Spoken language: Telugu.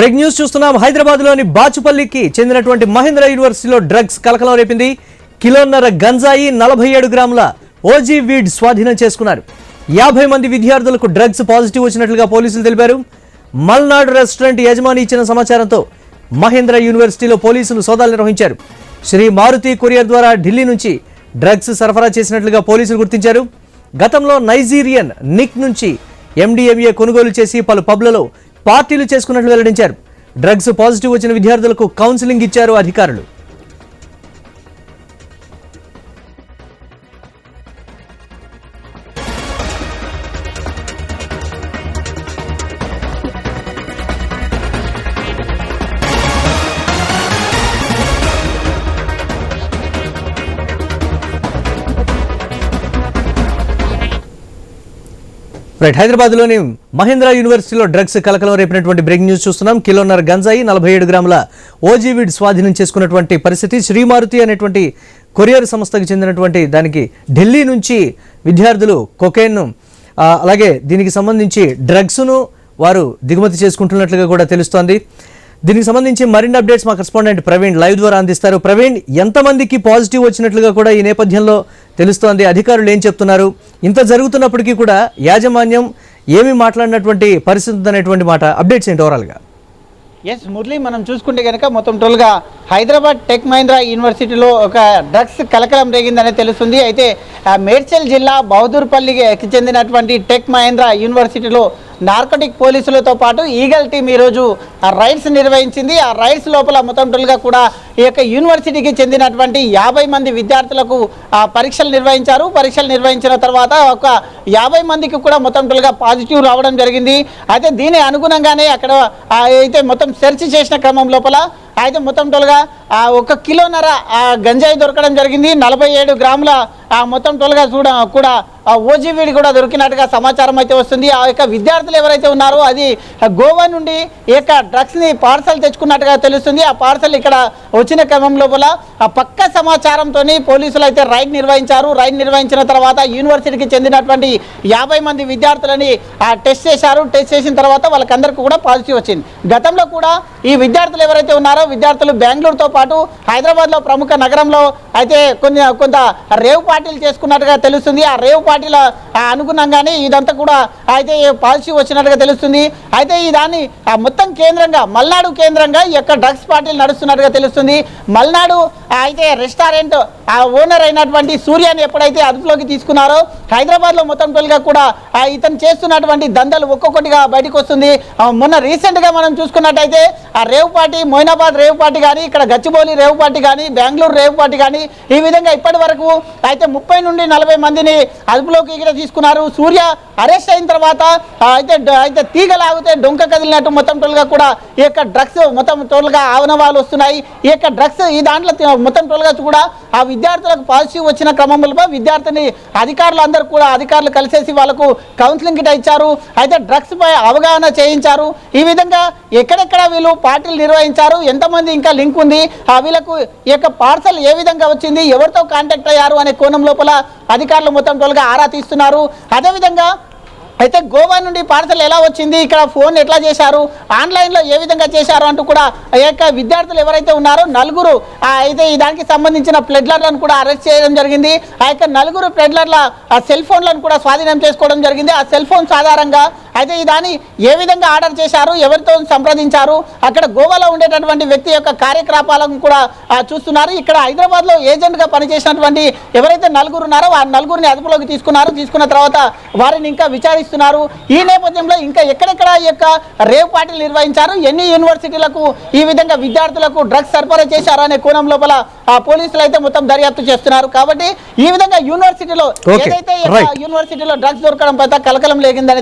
బ్రేక్ న్యూస్ చూస్తున్నాం. హైదరాబాద్ లోని బాచుపల్లికి చెందినటువంటి మహేంద్ర యూనివర్సిటీలో డ్రగ్స్ కలకలం రేపింది. కిలోన్నర గంజాయి 47 గ్రాముల ఓజీ వీడ్ స్వాధీనం చేసుకున్నారు. 50 మంది విద్యార్థులకు డ్రగ్స్ పాజిటివ్ వచ్చినట్లుగా పోలీసులు తెలిపారు. మల్నాడు రెస్టారెంట్ యజమాని ఇచ్చిన సమాచారంతో మహేంద్ర యూనివర్సిటీలో పోలీసులు సోదాలు నిర్వహించారు. శ్రీ మారుతి కొరియర్ ద్వారా ఢిల్లీ నుంచి డ్రగ్స్ సరఫరా చేసినట్లుగా పోలీసులు గుర్తించారు. గతంలో నైజీరియన్ నిక్ నుంచి MDMA కొనుగోలు చేసి పలు పబ్లలో పార్టీలు చేసుకున్నట్లు వెల్లడించారు. డ్రగ్స్ పాజిటివ్ వచ్చిన విద్యార్థులకు కౌన్సిలింగ్ ఇచ్చారు అధికారులు. హైదరాబాద్ లోని మహేంద్ర యూనివర్సిటీలో డ్రగ్స్ కలకలం రేపినటువంటి బ్రేక్ న్యూస్ చూస్తున్నాం. కిలోన్నర గంజాయి 47 గ్రాముల ఓజీ వీడ్ స్వాధీనం చేసుకున్నటువంటి పరిస్థితి. శ్రీమారుతి అనేటువంటి కొరియర్ సంస్థకు చెందినటువంటి దానికి ఢిల్లీ నుంచి విద్యార్థులు కొకైన్ అలాగే దీనికి సంబంధించి డ్రగ్స్ను వారు దిగుమతి చేసుకుంటున్నట్లుగా కూడా తెలుస్తోంది. దీనికి సంబంధించి మరిన్ని అప్డేట్స్ మా కరెస్పాండెంట్ ప్రవీణ్ లైవ్ ద్వారా అందిస్తారు. ప్రవీణ్, ఎంతమందికి పాజిటివ్ వచ్చినట్లుగా కూడా ఈ నేపథ్యంలో తెలుస్తోంది? అధికారులు ఏం చెప్తున్నారు? ఇంత జరుగుతున్నప్పటికీ కూడా యాజమాన్యం ఏమి మాట్లాడినటువంటి పరిస్థితి అనేటువంటి మాట అప్డేట్స్ ఏంటి ఓవరాల్గా? ఎస్ మురళి, మనం చూసుకుంటే కనుక మొత్తం టోల్గా హైదరాబాద్ టెక్ మహీంద్రా యూనివర్సిటీలో ఒక డ్రగ్స్ కలకలం రేగిందని తెలుస్తుంది. అయితే మేడ్చల్ జిల్లా బహదూర్పల్లికి చెందినటువంటి టెక్ మహీంద్రా యూనివర్సిటీలో నార్కోటిక్ పోలీసులతో పాటు ఈగల్ టీం ఈరోజు రైడ్స్ నిర్వహించింది. ఆ రైడ్స్ లోపల మొత్తం టోల్గా కూడా ఈ యొక్క యూనివర్సిటీకి చెందినటువంటి 50 మంది విద్యార్థులకు పరీక్షలు నిర్వహించారు. పరీక్షలు నిర్వహించిన తర్వాత ఒక 50 మందికి కూడా మొత్తం టోల్గా పాజిటివ్ రావడం జరిగింది. అయితే దీని అనుగుణంగానే అక్కడ అయితే మొత్తం సెర్చ్ చేసిన క్రమం లోపల అయితే మొత్తం టోల్గా 1 కిలోన్నర గంజాయి దొరకడం జరిగింది. 47 గ్రాముల మొత్తం టోల్గా కూడా ఓజీ వీడి కూడా దొరికినట్టుగా సమాచారం అయితే వస్తుంది. ఆ యొక్క విద్యార్థులు ఎవరైతే ఉన్నారో అది గోవా నుండి ఈ యొక్క డ్రగ్స్ని పార్సల్ తెచ్చుకున్నట్టుగా తెలుస్తుంది. ఆ పార్సల్ ఇక్కడ వచ్చిన క్రమం లోపల ఆ పక్క సమాచారంతో పోలీసులు అయితే రైడ్ నిర్వహించారు. రైడ్ నిర్వహించిన తర్వాత యూనివర్సిటీకి చెందినటువంటి 50 మంది విద్యార్థులని టెస్ట్ చేశారు. టెస్ట్ చేసిన తర్వాత వాళ్ళకందరికీ కూడా పాజిటివ్ వచ్చింది. గతంలో కూడా ఈ విద్యార్థులు ఎవరైతే ఉన్నారో విద్యార్థులు బెంగళూరుతో పాటు హైదరాబాద్లో ప్రముఖ నగరంలో అయితే కొంత రేవ్ పార్టీలు చేసుకున్నట్టుగా తెలుస్తుంది. ఆ రేవ్ పార్టీల అనుగుణంగానే ఇదంతా కూడా అయితే పాజిటివ్ వచ్చినట్టుగా తెలుస్తుంది. అయితే ఈ దాన్ని మొత్తం కేంద్రంగా మల్నాడు కేంద్రంగా ఈ యొక్క డ్రగ్స్ పార్టీలు నడుస్తున్నట్టుగా తెలుస్తుంది. మల్నాడు అయితే రెస్టారెంట్ ఓనర్ అయినటువంటి సూర్యాన్ని ఎప్పుడైతే అదుపులోకి తీసుకున్నారో హైదరాబాద్లో మొత్తం టోల్గా కూడా ఇతను చేస్తున్నటువంటి దందలు ఒక్కొక్కటిగా బయటకు వస్తుంది. మొన్న రీసెంట్గా మనం చూసుకున్నట్టయితే ఆ rave party Moinabad rave party కానీ ఇక్కడ గచ్చిబౌలి రేవ్ పార్టీ కానీ బెంగళూరు రేవ్ పార్టీ కానీ ఈ విధంగా ఇప్పటి వరకు అయితే 30 నుండి 40 మందిని అదుపులోకి ఇక్కడ తీసుకున్నారు. సూర్య అరెస్ట్ అయిన తర్వాత అయితే తీగలాగితే డొంక కదిలినట్టు మొత్తం టోల్గా కూడా ఈ యొక్క డ్రగ్స్ మొత్తం టోల్గా ఆవనవాళ్ళు వస్తున్నాయి. ఈ యొక్క డ్రగ్స్ ఈ దాంట్లో మొత్తం టోల్గా కూడా ఆ విద్యార్థులకు పాజిటివ్ వచ్చిన క్రమంలో విద్యార్థిని అధికారులు కలిసేసి వాళ్ళకు కౌన్సిలింగ్ గిట్ట ఇచ్చారు. అయితే డ్రగ్స్ పై అవగాహన చేయించారు. ఈ విధంగా ఎక్కడెక్కడ వీళ్ళు పార్టీలు నిర్వహించారు, ఎంతమంది ఇంకా లింక్ ఉంది, వీళ్ళకు ఈ యొక్క పార్సల్ ఏ విధంగా వచ్చింది, ఎవరితో కాంటాక్ట్ అయ్యారు అనే కోణం లోపల అధికారులు మొత్తం టోల్గా ఆరా తీస్తున్నారు. అదేవిధంగా అయితే గోవా నుండి పార్సల్ ఎలా వచ్చింది, ఇక్కడ ఫోన్ ఎట్లా చేశారు, ఆన్లైన్లో ఏ విధంగా చేశారు అంటూ కూడా ఈ యొక్క విద్యార్థులు ఎవరైతే ఉన్నారో 4 అయితే దానికి సంబంధించిన ప్లెడ్లర్లను కూడా అరెస్ట్ చేయడం జరిగింది. ఆ యొక్క 4 ప్లెడ్లర్ల సెల్ ఫోన్లను కూడా స్వాధీనం చేసుకోవడం జరిగింది. ఆ సెల్ ఫోన్స్ ఆధారంగా అయితే దాన్ని ఏ విధంగా ఆర్డర్ చేశారు, ఎవరితో సంప్రదించారు, అక్కడ గోవాలో ఉండేటటువంటి వ్యక్తి యొక్క కార్యకలాపాలను కూడా చూస్తున్నారు. ఇక్కడ హైదరాబాద్లో ఏజెంట్గా పనిచేసినటువంటి ఎవరైతే 4 ఉన్నారో ఆ 4ని అదుపులోకి తీసుకున్న తర్వాత వారిని ఇంకా విచారిస్తున్నారు. ఈ నేపథ్యంలో ఇంకా ఎక్కడెక్కడ ఈ యొక్క రేవ్ పార్టీలు నిర్వహించారు, ఎన్ని యూనివర్సిటీలకు ఈ విధంగా విద్యార్థులకు డ్రగ్స్ సరఫరా చేశారు అనే కోణం లోపల పోలీసులు అయితే మొత్తం దర్యాప్తు చేస్తున్నారు. కాబట్టి ఈ విధంగా యూనివర్సిటీలో ఏదైతే యూనివర్సిటీలో డ్రగ్స్ దొరకడం పట్ల కలకలం లేగిందని